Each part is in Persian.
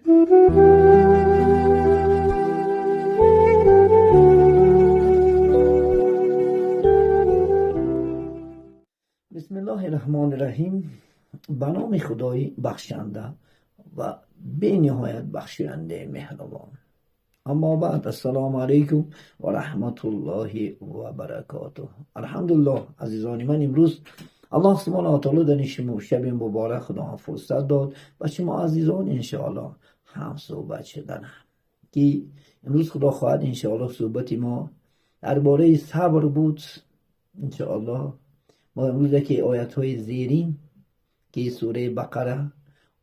بسم الله الرحمن الرحیم. به نام خدای بخشنده و بی نهایت بخشاینده مهربان. اما بعد، السلام علیکم و رحمت الله و برکاته. الحمدلله عزیزان من، امروز الله سبحانه و تعالی در شب مبارک خدا فرصت داد و شما عزیزان انشاءالله هم صحبت شدن که امروز خدا خواهد انشاءالله صحبت ما درباره صبر بود. انشاءالله ما امروز که آیت های زیرین که سوره بقره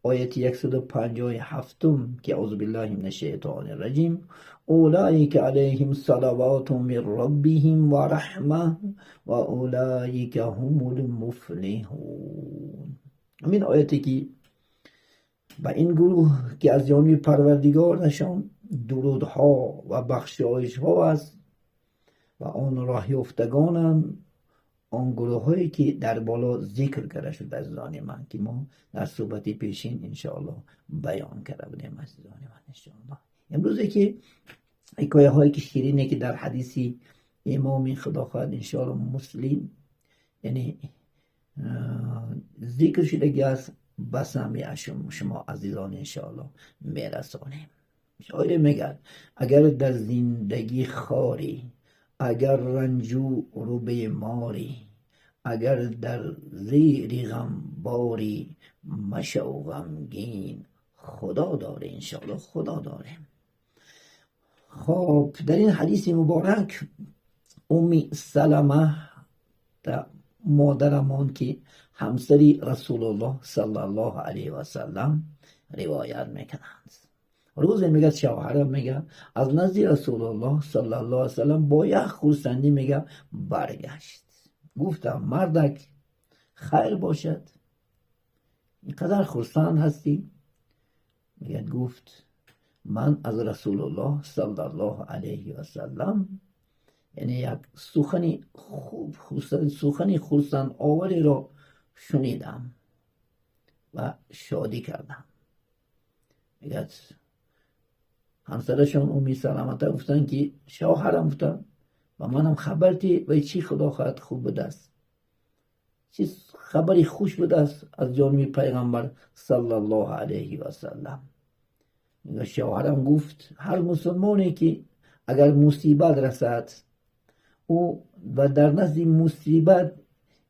آیت 157 که اعوذ بالله من الشیطان الرجیم اولئک علیهم صلوات من ربهم و رحمه و اولئک هم المفلحون. همین آیتی که به این گروه که از جانب پروردگارشان درودها و بخشایش ها است و آن راه یافتگانند، آن گروه هایی که در بالا ذکر کرده شد عزیزان من که ما در صحبت پیشین انشاءالله بیان کرده بودیم عزیزان من انشاءالله. امروزه که حکایه هایی که شیرینه که در حدیثی امام خدا خواهد انشاءالله مسلم یعنی ذکر شده که از بسمی شما عزیزان انشاءالله میرسانیم. شاعر میگه اگر در زندگی خاری، اگر رنجو رو به ماری، اگر در زیر غم باری، مشو غمگین خدا داره. انشاءالله خدا داره. خب در این حدیث مبارک امی سلمه مادرمان که همسری رسول الله صلی الله علیه و سلم روایت میکنند. روز میگه شوهرم میگه از نزد رسول الله صلی الله علیه و سلم با یک خرسندی میگه برگشت. گفتم مردک خیر باشد، اینقدر خرسند هستی؟ میگه گفت من از رسول الله صلی الله علیه و سلم یعنی یک سخنی خوب سخنی خرسند آوری را شنیدم و شادی کردم. میگه همسرشون امی سلامته گفتن که شوهرم گفتن و منم خبرتی و چی خدا خواهد خوب بوده است، چی خبری خوش بوده است از جانب پیغمبر صلی الله علیه و سلم. شوهرم گفت هر مسلمانی که اگر مصیبت رسد او و در نزد مصیبت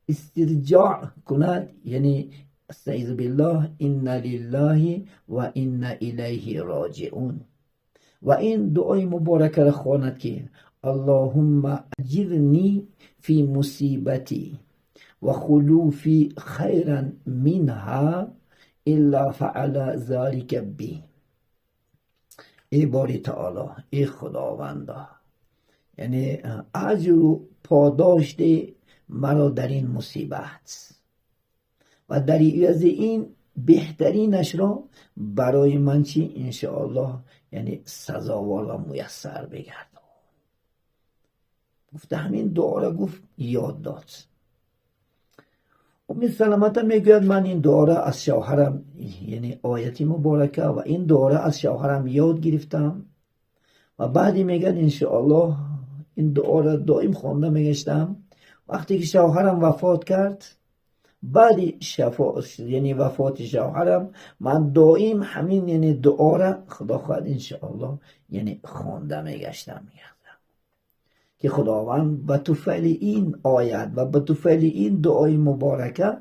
استرجاع کند، یعنی استعیذ بالله ان لله و ان الیه راجعون، و این دعای مبارکه را خواند که اللهم اجرنی فی مصیبتی و خلوفی خیرا منها الا فعل ذلك بی. ای باری تعالی، ای خداوندا، یعنی اجر و پاداشت مرا در این مصیبت و در عوض این بهترینش را برای من چی انشاءالله یعنی سزاوار و میسر بگردان. گفته همین دعا را گفت یاد داد. ام سلمته میگوید من این دعا را از شوهرم یعنی آیتی مبارکه و این دعا را از شوهرم یاد گرفتم و بعدی میگن انشاءالله این دعا را دائم خوانده میگشتم. وقتی که شوهرم وفات کرد، بعد یعنی وفات شوهرم من دائم همین یعنی دعا را خدا خواهد انشاءالله یعنی خوانده میگشتم که خداوند به طفل این آیت و به طفل این دعای مبارکه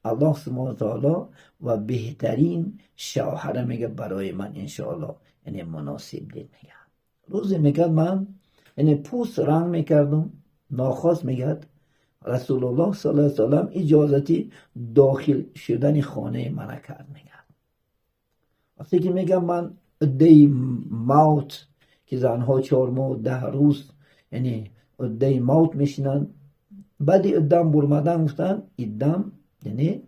الله سبحانه و تعالی و بهترین شوهر میگه برای من انشاءالله یعنی مناسب دید. میگه روز میگه من یعنی پوست رنگ میکردم، ناخواست میگه رسول الله صلی الله علیه و سلم اجازتی داخل شدن خانه من کرد. میگه وقتی که میگم من دی موت که زنها 4 ماه 10 روز یعنی دی موت میشنن، بعد ادام برمدن گفتن ادام یعنی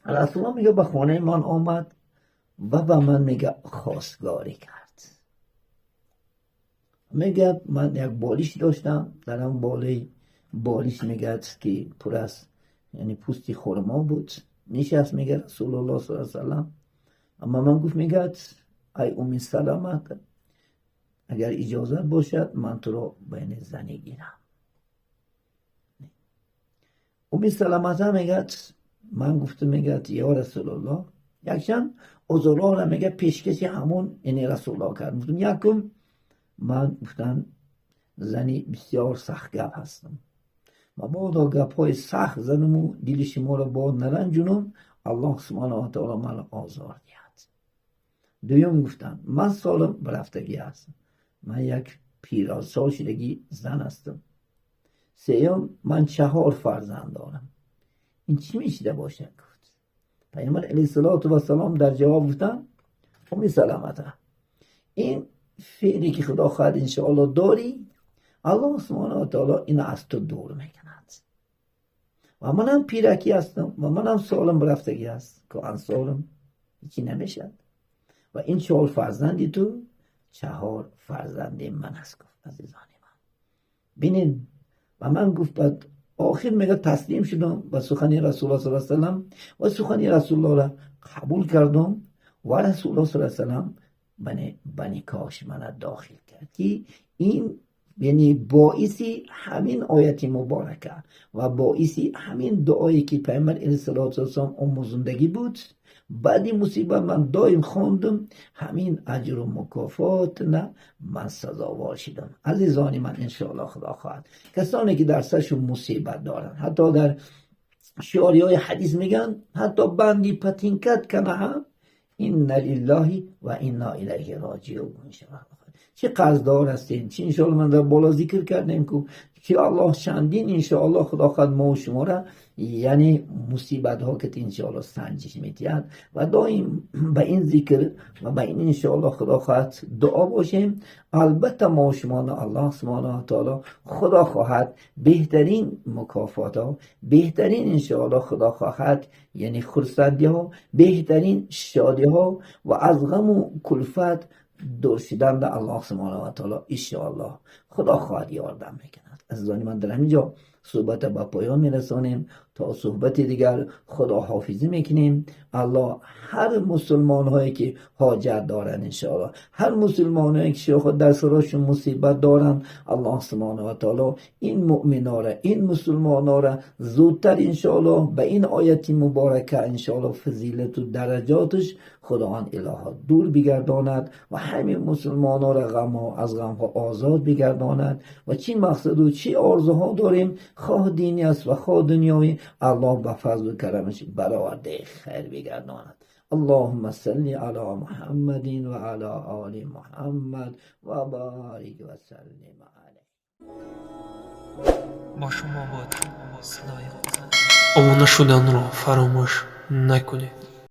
رسول الله میگه به خانه من آمد و به من میگه خواستگاری کرد. میگه من یک بالیش داشتم، در اون بالیش میگه که پر از یعنی پوستی خرما بود. نشست میگه رسول الله صلی الله علیه و سلم، اما من گفت میگه ای سلامت، اگر اجازه باشد من تو رو بین زنی گیرم. سلامت هم میگه من گفتم میگه یا رسول الله، یکشن ازولا را میگه پیشکشی همون اینی رسول الله کرد. گفتم یکم من گفتم زنی بسیار سخت گپ هستم، مبادا گپ های سخت زنم و دل شما را باد نرنجونم، الله سبحانه و تعالی من آزار دهد. دویم گفتم من سالم برفتگی هستم، من یک پیراسال شدگی زن هستم. سیوم من 4 فرزند دارم، این چی میشه باشه؟ گفت پیامبر علیه السلام در جواب گفتن سلامت، این فعلی که خدا خواهد انشاءالله داری، الله سبحانه و تعالی این از تو دور میکند و منم پیرکی هستم و منم سالم برفتگی هست که آن سالم هیچی نمیشد و این 4 فرزندی تو 4 فرزندی من هست. گفت عزیزان من بینین و من گفت بعد آخر میگه تسلیم شدم و سخنی رسول الله صلی الله علیه و سلم و سخنی رسول الله را قبول کردم و رسول الله صلی الله علیه و سلم بنی کاش من داخل کرد که این یعنی باعثی همین آیت مبارکه و باعثی همین دعایی که پیامبر علیه السلام آموزندگی بود. بعدی مصیبت من دایم خواندم، همین اجر و مکافات نه من سزاوار شدم. عزیزانی من انشاءالله خدا خواهد کسانی که در سرشون مصیبت دارن، حتی در شعاری های حدیث میگن حتی بندی پتینکت کنه هم این لله و انا الیه راجعون. چه قرضدار هستین، چه انشاءالله من در بالا ذکر کردیم که الله چندین انشاءالله خدا خواهد ما و شما را یعنی مصیبت ها که انشاءالله سنجش میتید و دائم به این ذکر و به این انشاءالله خدا خواهد دعا باشیم. البته ما و شما الله سبحانه و تعالی خدا خواهد بهترین مکافات ها، بهترین انشاءالله خدا خواهد یعنی خرسندی ها، بهترین شادی ها و از غم و کلفت دور شدن در الله سبحانه و تعالی انشاءالله خدا خواهد یاردم میکند. عزیزان من در همینجا صحبت با پایان میرسانیم تا صحبت دیگر خدا حافظی میکنیم. الله هر مسلمان هایی که حاجت دارن انشاءالله، هر مسلمان هایی که خود در سراشون مصیبت دارن، الله سبحانه و تعالی این مؤمنا را این مسلمان را زودتر انشاءالله به این آیت مبارکه انشاءالله فضیلت و درجاتش خداوند الها دور بگرداند و همین مسلمان را از غم ها آزاد بگرداند و چی مقصد و چی آرزوها داریم، خواه دینی است و خواه دنیایی، الله به فضل و کرمش برآورده خیر بگرداند. اللهم صل علی محمد و علی آل محمد و بارک و سلم علیه. با شما باد صدای خدا. آموزش شدن رو فراموش نکنید.